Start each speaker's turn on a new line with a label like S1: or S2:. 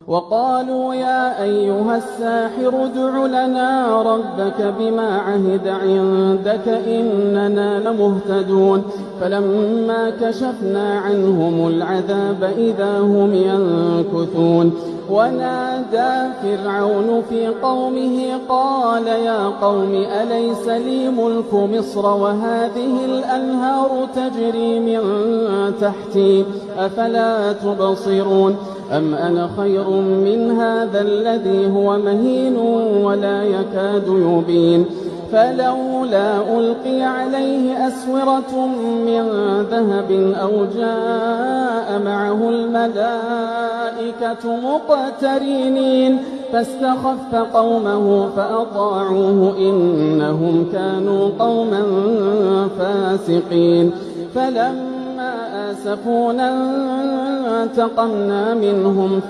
S1: وقالوا يا أيها الساحر ادع لنا ربك بما عهد عندك إننا لمهتدون فلما كشفنا عنهم العذاب إذا هم ينكثون ونادى فرعون في قومه قال يا قوم أليس لي ملك مصر وهذه الأنهار تجري من تحتي أفلا تبصرون أم أنا خير من هذا الذي هو مهين ولا يكاد يبين فلولا ألقي عليه أسورة من ذهب أو جاء معه الملائكة مقترنين فاستخف قومه فأطاعوه إنهم كانوا قوما فاسقين فلما آسفونا انتقمنا منهم